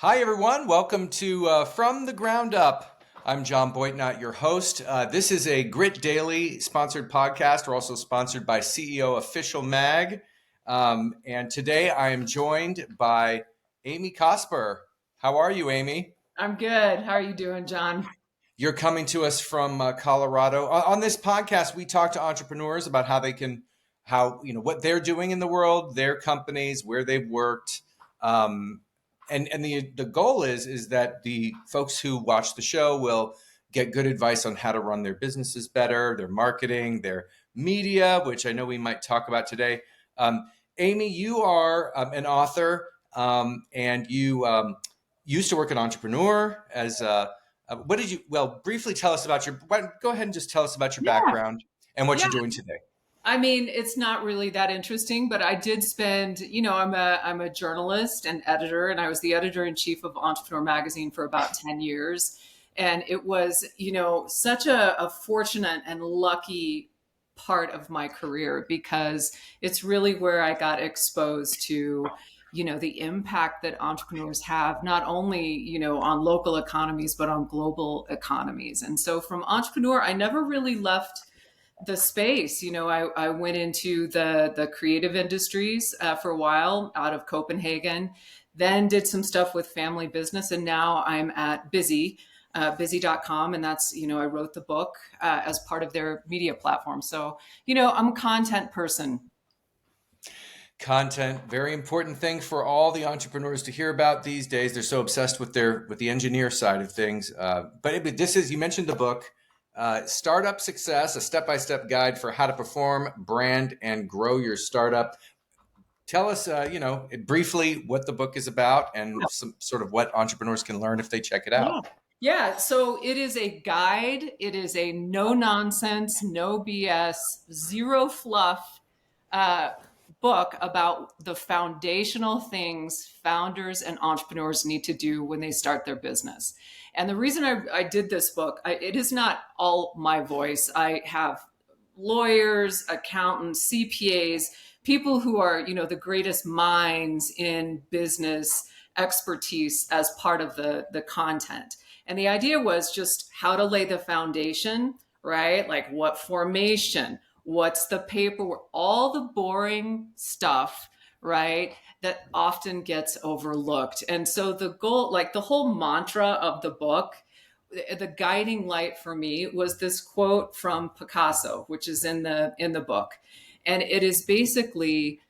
Hi, everyone. Welcome to From the Ground Up. I'm John Boytnott, your host. This is a Grit Daily sponsored podcast. We're also sponsored by CEO Official Mag. And today I am joined by Amy Cosper. How are you, Amy? I'm good. How are you doing, John? You're coming to us from Colorado. On this podcast, we talk to entrepreneurs about what they're doing in the world, their companies, where they've worked. Um, and the goal is that the folks who watch the show will get good advice on how to run their businesses better, their marketing, their media, which I know we might talk about today. Amy, you are an author, and you used to work at Entrepreneur as what did you? Well, briefly tell us about Go ahead and just tell us about your Yeah. background and what Yeah. you're doing today. I mean, it's not really that interesting, but I did spend, I'm a journalist and editor, and I was the editor-in-chief of Entrepreneur magazine for about 10 years. And it was, such a fortunate and lucky part of my career because it's really where I got exposed to, the impact that entrepreneurs have, not only, on local economies, but on global economies. And so from Entrepreneur, I never really left the space. I went into the creative industries for a while out of Copenhagen, then did some stuff with family business, and now I'm at busy.com, and that's, I wrote the book as part of their media platform. So, I'm a content person. Content, very important thing for all the entrepreneurs to hear about these days. They're so obsessed with the engineer side of things. But this is, you mentioned the book, Startup Success: A Step-by-Step Guide for How to Perform, Brand, and Grow Your Startup. Tell us, briefly what the book is about and some sort of what entrepreneurs can learn if they check it Yeah. out. Yeah, so it is a guide. It is a no nonsense, no BS, zero fluff uh, book about the foundational things founders and entrepreneurs need to do when they start their business. And the reason I did this book, it is not all my voice. I have lawyers, accountants, CPAs, people who are, the greatest minds in business expertise as part of the content. And the idea was just how to lay the foundation, right? Like what formation, what's the paperwork, all the boring stuff, right? That often gets overlooked. And so the goal, like the whole mantra of the book, the guiding light for me was this quote from Picasso, which is in the book. And it is basically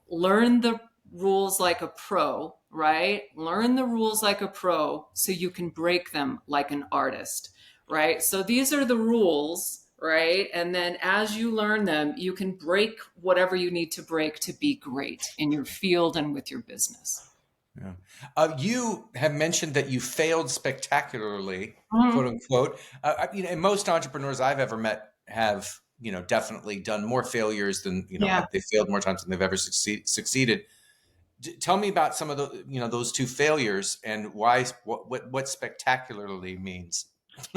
learn the rules like a pro, right? Learn the rules like a pro so you can break them like an artist, right? So these are the rules, right? And then as you learn them, you can break whatever you need to break to be great in your field and with your business. Yeah. You have mentioned that you failed spectacularly, quote Mhm. unquote. And most entrepreneurs I've ever met have, definitely done more failures than, Yeah. they failed more times than they've ever succeeded. Tell me about some of those two failures and why, what spectacularly means.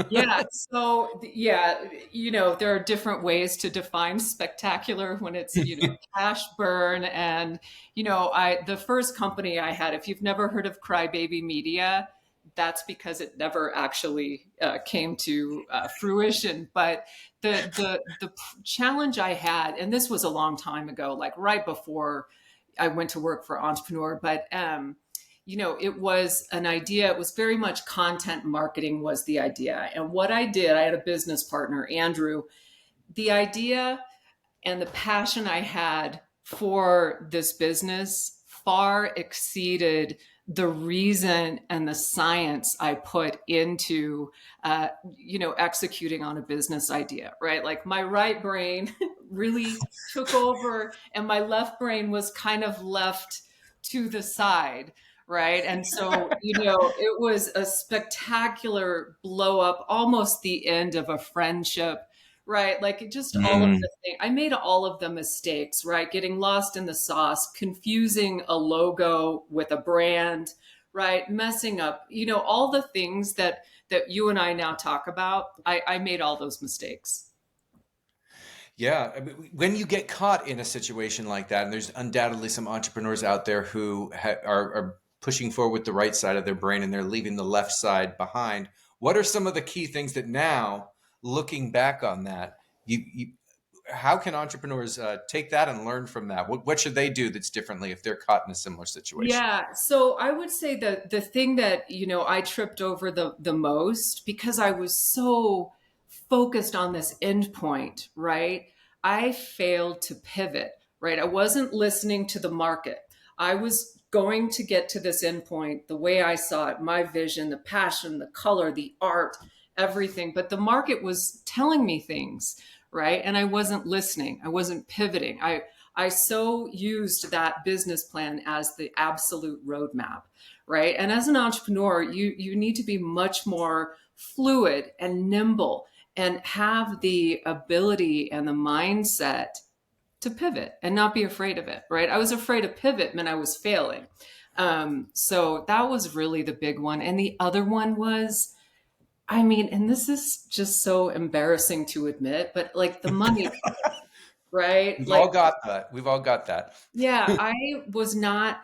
Yeah. So, yeah, there are different ways to define spectacular when it's, cash burn. And, the first company I had, if you've never heard of Crybaby Media, that's because it never actually came to fruition. But the challenge I had, and this was a long time ago, like right before I went to work for Entrepreneur, but it was an idea. It was very much content marketing was the idea. And what I did, I had a business partner, Andrew. The idea and the passion I had for this business far exceeded the reason and the science I put into, executing on a business idea, right? Like my right brain really took over and my left brain was kind of left to the side. Right. And so, it was a spectacular blow up, almost the end of a friendship. Right. Like it just all of Mm. the things. I made all of the mistakes, right? Getting lost in the sauce, confusing a logo with a brand, right? Messing up, all the things that you and I now talk about. I made all those mistakes. Yeah, I mean, when you get caught in a situation like that, and there's undoubtedly some entrepreneurs out there who are pushing forward with the right side of their brain and they're leaving the left side behind. What are some of the key things that now, looking back on that, you how can entrepreneurs take that and learn from that? What should they do that's differently if they're caught in a similar situation? Yeah, so I would say that the thing that, I tripped over the most because I was so focused on this end point, right? I failed to pivot, right? I wasn't listening to the market. I was going to get to this end point the way I saw it, my vision, the passion, the color, the art, everything. But the market was telling me things, right? And I wasn't listening. I wasn't pivoting. I so used that business plan as the absolute roadmap, right? And as an entrepreneur, you need to be much more fluid and nimble and have the ability and the mindset to pivot and not be afraid of it, right? I was afraid of pivot meant I was failing. So that was really the big one. And the other one was, I mean, and this is just so embarrassing to admit, but like the money, right? We've Like, all got that. We've all got that. yeah, I was not,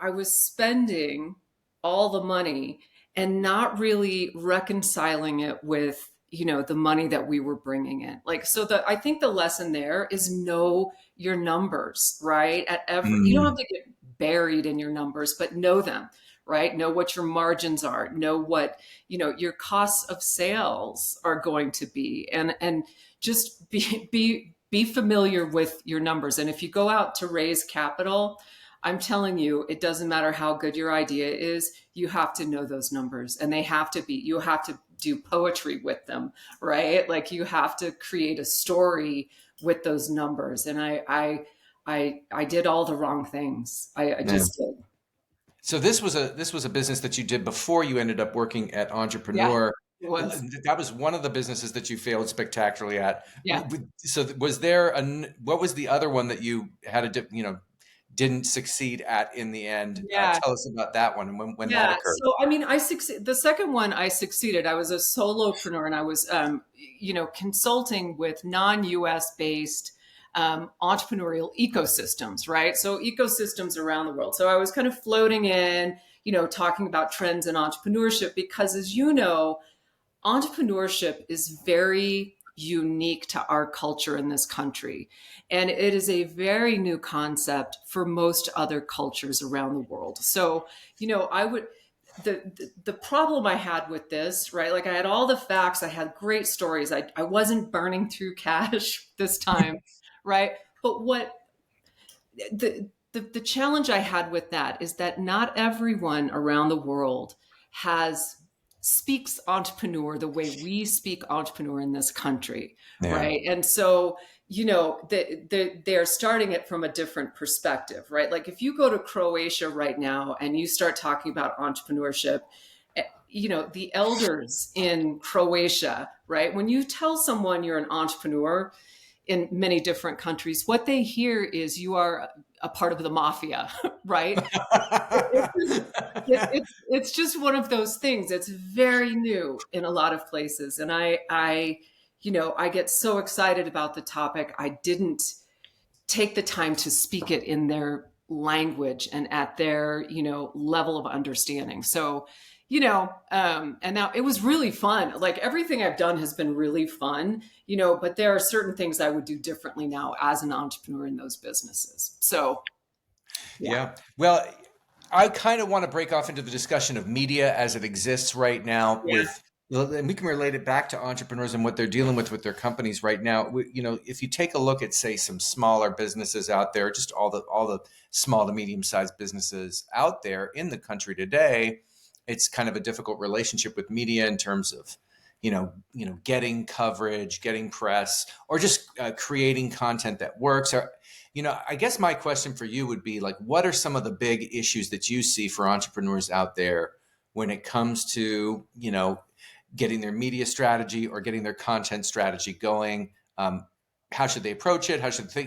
I was spending all the money and not really reconciling it with, the money that we were bringing in. Like, so I think the lesson there is know your numbers, right? You don't have Mm. to get buried in your numbers, but know them, right? Know what your margins are, know what, your costs of sales are going to be, and just be familiar with your numbers. And if you go out to raise capital, I'm telling you, it doesn't matter how good your idea is, you have to know those numbers and you have to do poetry with them, right? Like you have to create a story with those numbers. And I did all the wrong things. I Yeah. just did. So this was a business that you did before you ended up working at Yeah, Entrepreneur. it was. That was one of the businesses that you failed spectacularly at. Yeah. So was there what was the other one that you had didn't succeed at in the end? Yeah. Tell us about that one and when that Yeah. occurred. So, I mean, the second one I succeeded. I was a solopreneur and I was, consulting with non-US based entrepreneurial ecosystems, right? So ecosystems around the world. So I was kind of floating in, talking about trends in entrepreneurship because as you know, entrepreneurship is very unique to our culture in this country. And it is a very new concept for most other cultures around the world. So, I would, the problem I had with this, right? Like I had all the facts, I had great stories. I wasn't burning through cash this time, right? But the challenge I had with that is that not everyone around the world has speaks entrepreneur the way we speak entrepreneur in this country, Yeah. right? And so, they're starting it from a different perspective, right? Like if you go to Croatia right now and you start talking about entrepreneurship, the elders in Croatia, right? When you tell someone you're an entrepreneur, in many different countries, what they hear is you are a part of the mafia, right? It's just one of those things. It's very new in a lot of places, and I get so excited about the topic. I didn't take the time to speak it in their language and at their level of understanding. So and now it was really fun. Like everything I've done has been really fun, but there are certain things I would do differently now as an entrepreneur in those businesses. So yeah. Yeah. Well, I kind of want to break off into the discussion of media as it exists right now Yeah. and we can relate it back to entrepreneurs and what they're dealing with their companies right now. If you take a look at, say, some smaller businesses out there, just all the small to medium sized businesses out there in the country today, it's kind of a difficult relationship with media in terms of, getting coverage, getting press, or just creating content that works. Or, I guess my question for you would be like, what are some of the big issues that you see for entrepreneurs out there when it comes to, getting their media strategy or getting their content strategy going? How should they approach it? How should they,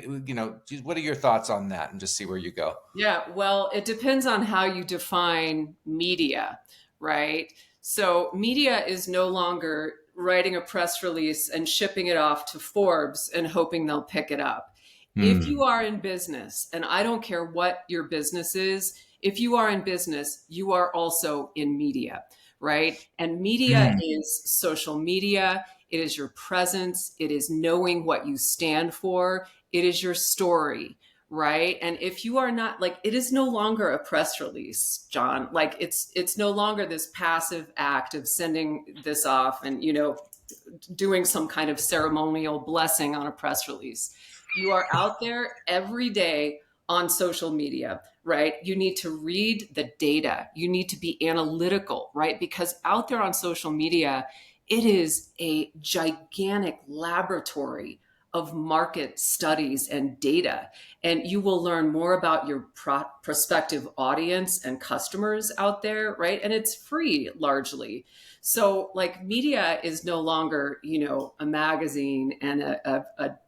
what are your thoughts on that? And just see where you go. Yeah, well, it depends on how you define media, right? So, media is no longer writing a press release and shipping it off to Forbes and hoping they'll pick it up. If Hmm. you are in business, and I don't care what your business is, If you are in business, you are also in media, right? And media Mm. is social media. It is your presence. It is knowing what you stand for. It is your story, right? And if you are not, like, it is no longer a press release, John. Like, it's no longer this passive act of sending this off and, doing some kind of ceremonial blessing on a press release. You are out there every day on social media, right? You need to read the data. You need to be analytical, right? Because out there on social media, it is a gigantic laboratory of market studies and data. And you will learn more about your prospective audience and customers out there, right? And it's free largely. So, like, media is no longer, a magazine and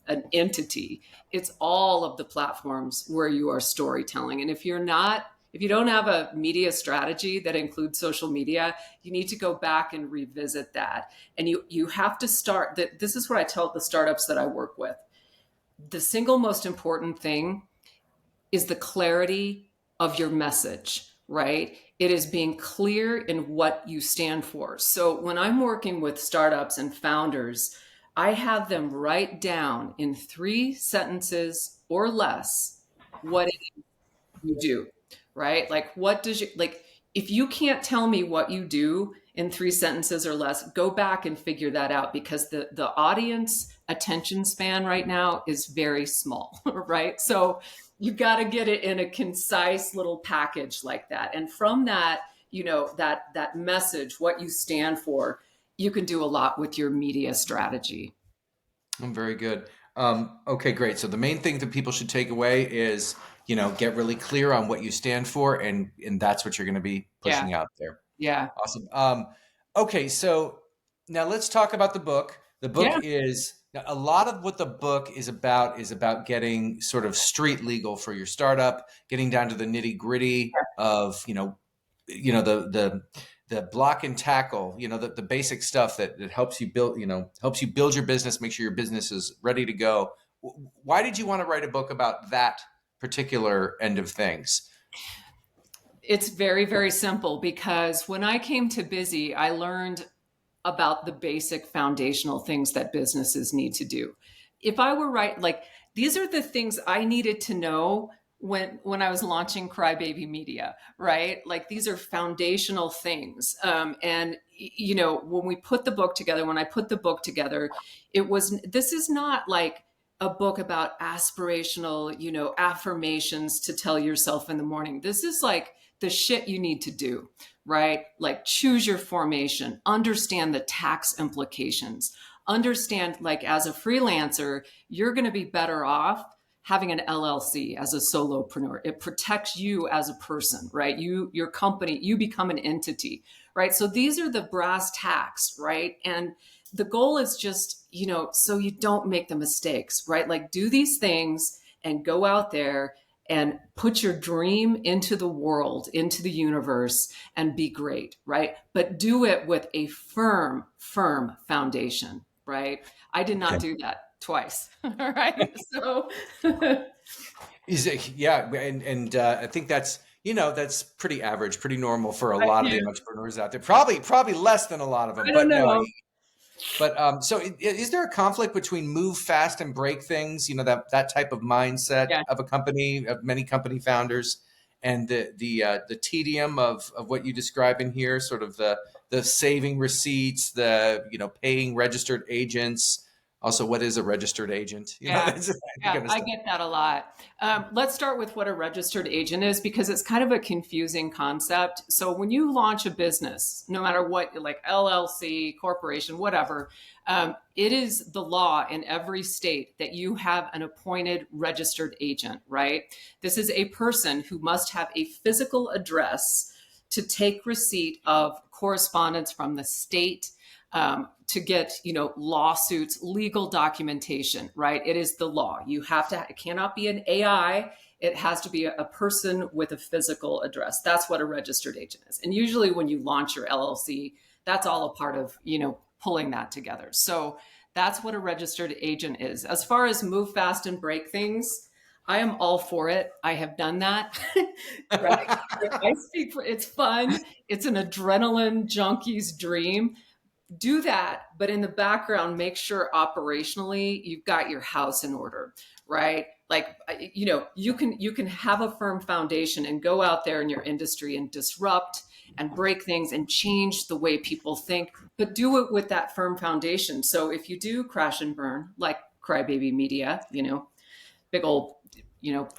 an entity. It's all of the platforms where you are storytelling. And if you don't have a media strategy that includes social media, you need to go back and revisit that. And you have to start that. This is what I tell the startups that I work with. The single most important thing is the clarity of your message, right? It is being clear in what you stand for. So when I'm working with startups and founders, I have them write down in 3 sentences or less what it is you do, right? Like, what does you like? If you can't tell me what you do in 3 sentences or less, go back and figure that out, because the audience attention span right now is very small, right? So you've got to get it in a concise little package like that. And from that, that message, what you stand for, you can do a lot with your media strategy. Very good. Okay, great. So the main thing that people should take away is, get really clear on what you stand for, and that's what you're going to be Yeah. pushing out there. Yeah. Awesome. Okay, so now let's talk about the book. The book Yeah. is now, a lot of what the book is about getting sort of street legal for your startup, getting down to the nitty gritty of the block and tackle, the basic stuff that helps you build, helps you build your business, make sure your business is ready to go. Why did you want to write a book about that particular end of things? It's very, very simple, because when I came to Busy, I learned about the basic foundational things that businesses need to do. If I were right, like, these are the things I needed to know when I was launching Crybaby Media, right? Like, these are foundational things. And when we put the book together, when I put the book together, this is not like a book about aspirational, affirmations to tell yourself in the morning. This is like the shit you need to do, right? Like, choose your formation, understand the tax implications, understand, like, as a freelancer, you're going to be better off having an LLC as a solopreneur. It protects you as a person, right? Your company, you become an entity, right? So these are the brass tacks, right? And the goal is just, so you don't make the mistakes, right? Like, do these things and go out there and put your dream into the world, into the universe, and be great, right? But do it with a firm, firm foundation, right? I did not Okay. do that twice, right? So, Is it, yeah, and I think that's pretty average, pretty normal for a lot of yeah, the entrepreneurs out there. Probably less than a lot of them, I don't but no. know. But so is there a conflict between move fast and break things? That type of mindset Yeah. of a company, of many company founders, and the tedium of what you describe in here, sort of the saving receipts, the paying registered agents. Also, what is a registered agent? Yeah. That's that Yeah, kind of I stuff. get that a lot. Let's start with what a registered agent is, because it's kind of a confusing concept. So when you launch a business, no matter what, like LLC, corporation, whatever, it is the law in every state that you have an appointed registered agent, right? This is a person who must have a physical address to take receipt of correspondence from the state, to get, lawsuits, legal documentation, right? It is the law. It cannot be an AI. It has to be a person with a physical address. That's what a registered agent is. And usually when you launch your LLC, that's all a part of, pulling that together. So that's what a registered agent is. As far as move fast and break things, I am all for it. I have done that. Right. I speak for it's fun. It's an adrenaline junkie's dream. Do that, but in the background, make sure operationally you've got your house in order, right? Like, you can have a firm foundation and go out there in your industry and disrupt and break things and change the way people think, but do it with that firm foundation. So if you do crash and burn, like Crybaby Media, big old,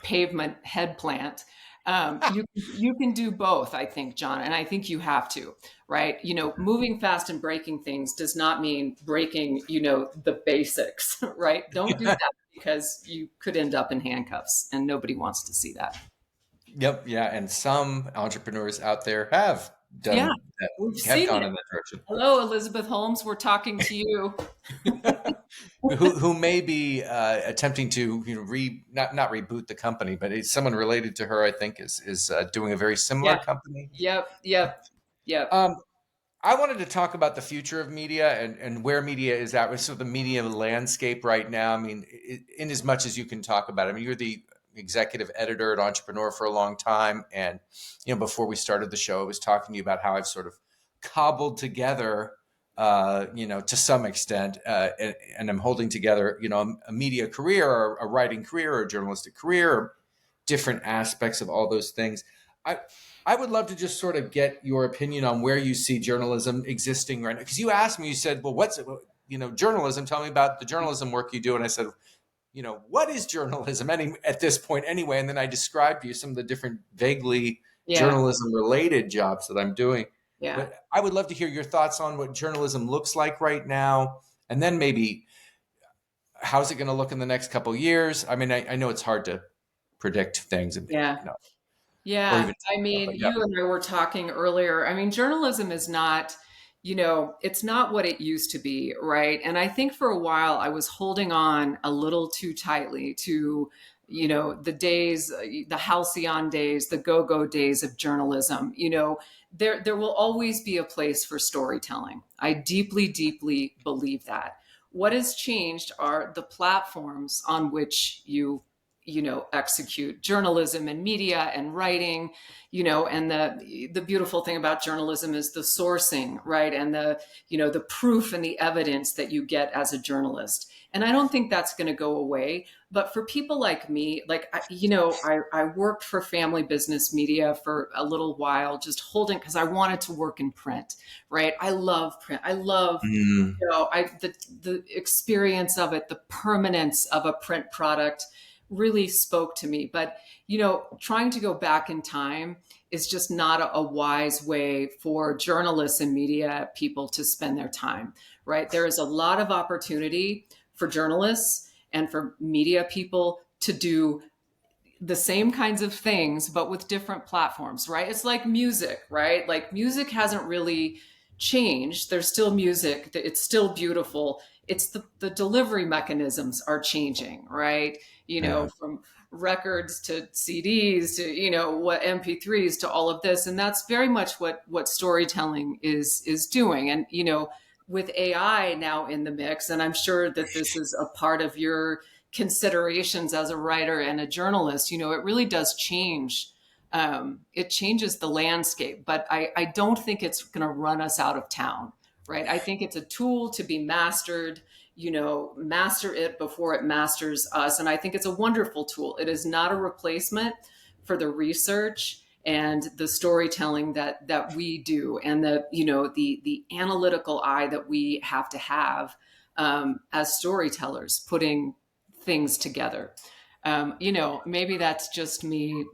pavement head plant. You can do both, I think, John, and I think you have to, right? Moving fast and breaking things does not mean breaking, the basics, right? Don't do that because you could end up in handcuffs, and nobody wants to see that. Yep. Yeah. And some entrepreneurs out there have Yeah, done that, we've have seen gone it. in that direction. Hello, Elizabeth Holmes. We're talking to you. Who may be attempting to not reboot the company, but it's someone related to her. I think is doing a very similar Yeah. company. Yep. Yep. Yep. Um, I wanted to talk about the future of media and where media is at. So the media landscape right now. I mean, in as much as you can talk about it. I mean, you're the executive editor at Entrepreneur for a long time, and before we started the show, I was talking to you about how I've sort of cobbled together, to some extent, and I'm holding together, a media career, or a writing career, or a journalistic career, or different aspects of all those things. I I would love to just sort of get your opinion on where you see journalism existing right now. Because you asked me, you said, "Well, what's journalism? Tell me about the journalism work you do." And I said, what is journalism at this point anyway? And then I described to you some of the different vaguely Yeah. journalism related jobs that I'm doing. Yeah. But I would love to hear your thoughts on what journalism looks like right now, and then maybe how's it going to look in the next couple of years. I mean, I know it's hard to predict things, and Yeah. or Yeah, even I talk about, mean, but yeah. you and I were talking earlier. I mean, journalism is not, it's not what it used to be, right? And I think for a while I was holding on a little too tightly to, the days, the halcyon days, the go-go days of journalism. There will always be a place for storytelling. I deeply, deeply believe that. What has changed are the platforms on which you execute journalism and media and writing, and the beautiful thing about journalism is the sourcing, right? And the proof and the evidence that you get as a journalist. And I don't think that's going to go away. But for people like me, like I worked for family business media for a little while, just holding, because I wanted to work in print, right? I love print. I love Mm. the experience of it, the permanence of a print product really spoke to me. But, trying to go back in time is just not a wise way for journalists and media people to spend their time, right? There is a lot of opportunity for journalists and for media people to do the same kinds of things, but with different platforms, right? It's like music, right? Like music hasn't really changed. There's still music, it's still beautiful. It's the delivery mechanisms are changing, right? Yeah. From records to CDs to, what MP3s to all of this. And that's very much what storytelling is doing. And, with AI now in the mix, and I'm sure that this is a part of your considerations as a writer and a journalist, it really does change. It changes the landscape, but I don't think it's going to run us out of town, right? I think it's a tool to be mastered, master it before it masters us. And I think it's a wonderful tool. It is not a replacement for the research and the storytelling that we do, and the analytical eye that we have as storytellers, putting things together. Maybe that's just me,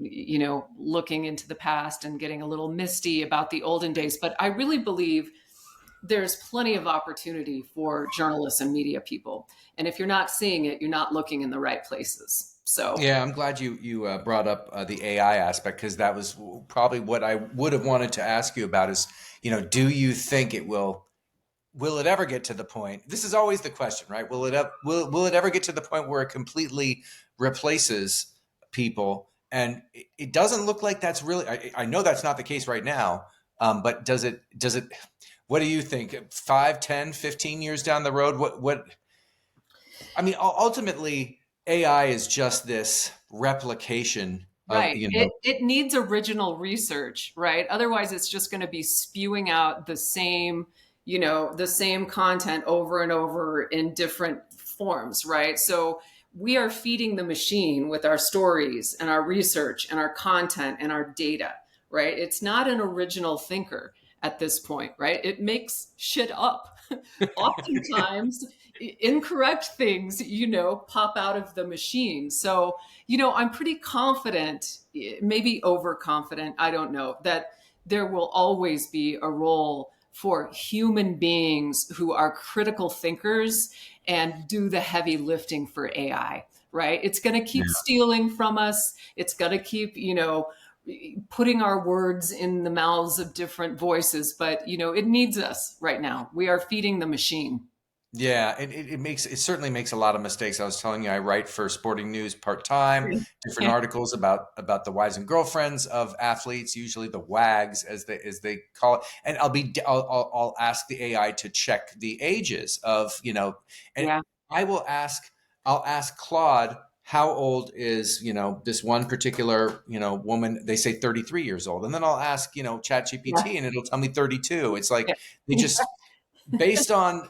looking into the past and getting a little misty about the olden days, but I really believe there's plenty of opportunity for journalists and media people. And if you're not seeing it, you're not looking in the right places. So, Yeah, I'm glad you brought up the AI aspect, because that was probably what I would have wanted to ask you about. Is do you think will it ever get to the point? This is always the question, right? Will it ever get to the point where it completely replaces people? And it doesn't look like that's really. I know that's not the case right now. But does it? What do you think? 5, 10, 15 years down the road, what? I mean, ultimately, AI is just this replication of, Right. It needs original research, right? Otherwise, it's just going to be spewing out the same, the same content over and over in different forms, right? So we are feeding the machine with our stories and our research and our content and our data, right? It's not an original thinker at this point, right? It makes shit up. Oftentimes, incorrect things, pop out of the machine. So, I'm pretty confident, maybe overconfident, I don't know, that there will always be a role for human beings who are critical thinkers and do the heavy lifting for AI, right? It's going to keep stealing from us. It's going to keep, putting our words in the mouths of different voices, but, it needs us right now. We are feeding the machine. Yeah, it certainly makes a lot of mistakes. I was telling you, I write for Sporting News part time, different Yeah. articles about the wives and girlfriends of athletes, usually the WAGs as they call it. And I'll ask the AI to check the ages of, and Yeah. I will I'll ask Claude, how old is, this one particular, woman. They say 33 years old, and then I'll ask, Yeah. ChatGPT, and it'll tell me 32. It's like they Yeah. just based on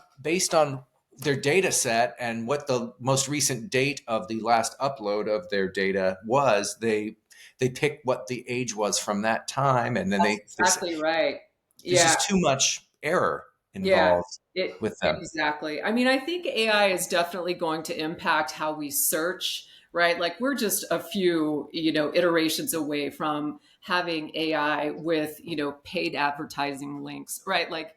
their data set and what the most recent date of the last upload of their data was, they pick what the age was from that time, and then That's exactly right. there's Yeah. just too much error Yeah, involved with them. exactly. I mean, I think AI is definitely going to impact how we search, right? Like we're just a few, iterations away from having AI with, paid advertising links, right? Like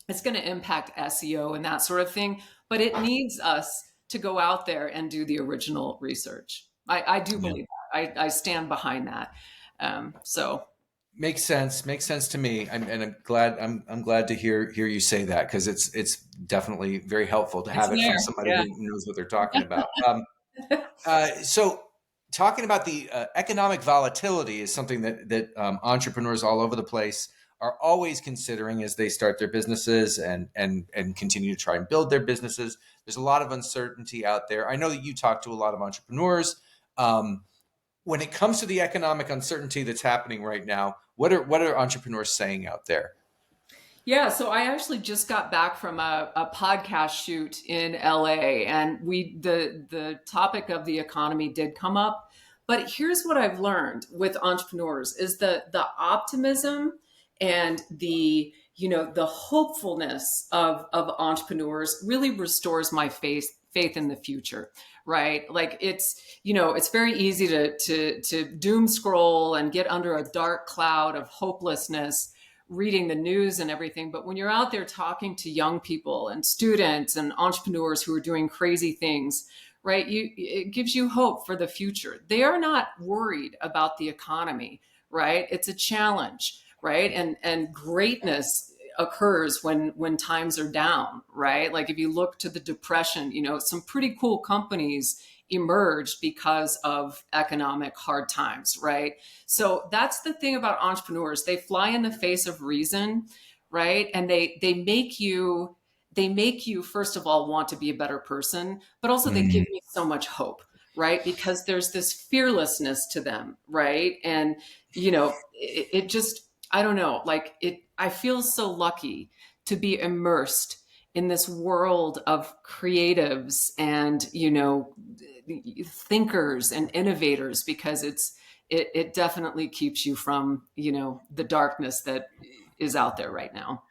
it's going to impact SEO and that sort of thing, but it needs us to go out there and do the original research. I do Yeah. believe that. I stand behind that. So Makes sense to me. I'm glad to hear you say that, because it's definitely very helpful to it's have it from there. somebody Yeah. who knows what they're talking about. So, talking about the economic volatility is something that entrepreneurs all over the place are always considering as they start their businesses and continue to try and build their businesses. There's a lot of uncertainty out there. I know that you talk to a lot of entrepreneurs. Um, when it comes to the economic uncertainty that's happening right now, what are entrepreneurs saying out there? Yeah, so I actually just got back from a podcast shoot in LA, and the topic of the economy did come up. But here's what I've learned with entrepreneurs is the optimism and the hopefulness of entrepreneurs really restores my faith in the future, right? Like it's very easy to doom scroll and get under a dark cloud of hopelessness reading the news and everything. But when you're out there talking to young people and students and entrepreneurs who are doing crazy things, right, it gives you hope for the future. They are not worried about the economy, right? It's a challenge, right? And greatness occurs when times are down, right? Like if you look to the depression, some pretty cool companies emerged because of economic hard times, right? So that's the thing about entrepreneurs. They fly in the face of reason, right? And they make you first of all want to be a better person, but also they give Mm, me so much hope, right? Because there's this fearlessness to them, right? And it just I don't know, like I feel so lucky to be immersed in this world of creatives and thinkers and innovators because it definitely keeps you from the darkness that is out there right now.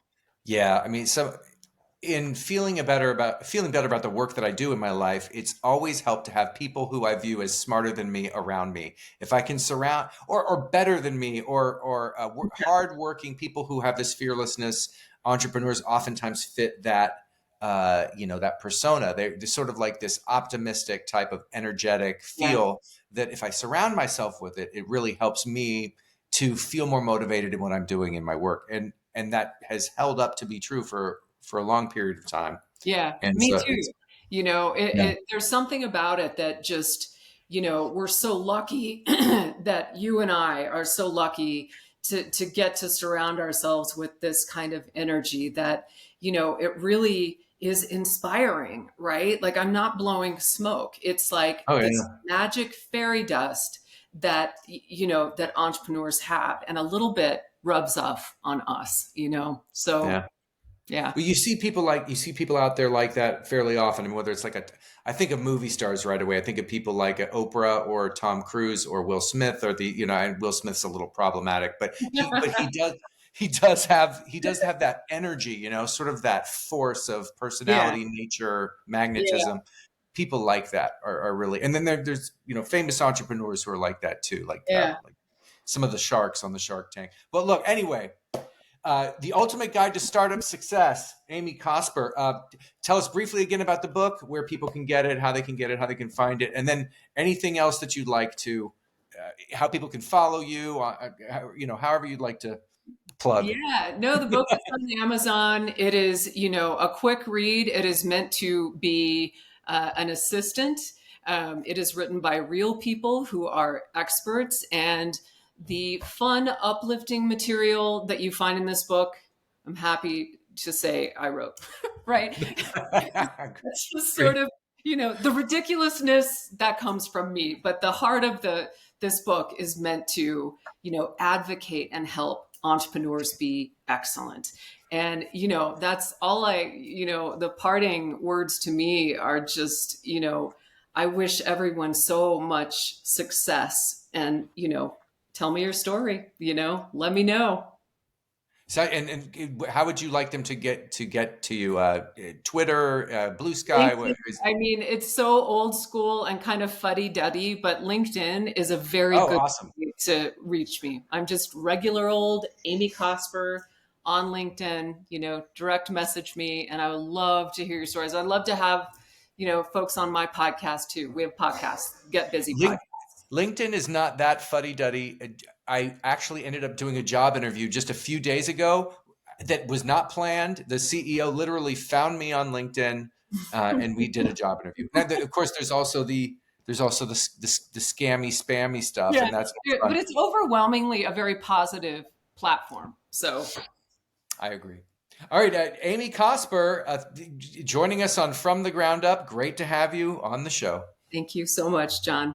yeah, I mean, in feeling better about the work that I do in my life, it's always helped to have people who I view as smarter than me around me. If I can surround or better than me or hardworking people who have this fearlessness, entrepreneurs oftentimes fit that that persona. They're sort of like this optimistic type of energetic Yeah. feel that if I surround myself with it, it really helps me to feel more motivated in what I'm doing in my work, and that has held up to be true for a long period of time. Yeah, And me so too. it's yeah, There's something about it that just, we're so lucky that you and I are so lucky to get to surround ourselves with this kind of energy that, it really is inspiring, right? Like I'm not blowing smoke. It's like Oh this yeah. magic fairy dust that, that entrepreneurs have, and a little bit rubs off on us. So Yeah. yeah. Well, you see people out there like that fairly often. I mean, whether it's like I think of movie stars right away. I think of people like Oprah or Tom Cruise or Will Smith or and Will Smith's a little problematic, but he does have that energy, sort of that force of Yeah. personality, nature, Yeah. magnetism. People like that are really, and then there's famous entrepreneurs who are like that too, Yeah. like some of the sharks on the Shark Tank. But look, anyway, the Ultimate Guide to Startup Success, Amy Cosper. Tell us briefly again about the book, where people can get it, how they can get it, how they can find it, and then anything else that you'd like to, how people can follow you, however you'd like to plug. Yeah, no, the book is on Amazon. It is, a quick read. It is meant to be an assistant. It is written by real people who are experts, and the fun, uplifting material that you find in this book, I'm happy to say I wrote, right? That's just sort Great. of, the ridiculousness that comes from me, but the heart of this book is meant to, advocate and help entrepreneurs be excellent. And, that's all the parting words to me are just, I wish everyone so much success, and, tell me your story, let me know. So, and how would you like them to get to you? Twitter, Blue Sky. LinkedIn, What is? I mean, it's so old school and kind of fuddy-duddy, but LinkedIn is a very Oh, good awesome. way to reach me. I'm just regular old Amy Cosper on LinkedIn, direct message me, and I would love to hear your stories. I'd love to have, folks on my podcast too. We have podcasts, Get Busy podcast. Link, LinkedIn is not that fuddy duddy. I actually ended up doing a job interview just a few days ago that was not planned. The CEO literally found me on LinkedIn, and we did a job interview. Now, of course, there's also the scammy, spammy stuff, Yeah, and that's not but fun. it's overwhelmingly a very positive platform. So I agree. All right, Amy Cosper, joining us on From the Ground Up. Great to have you on the show. thank you so much, John.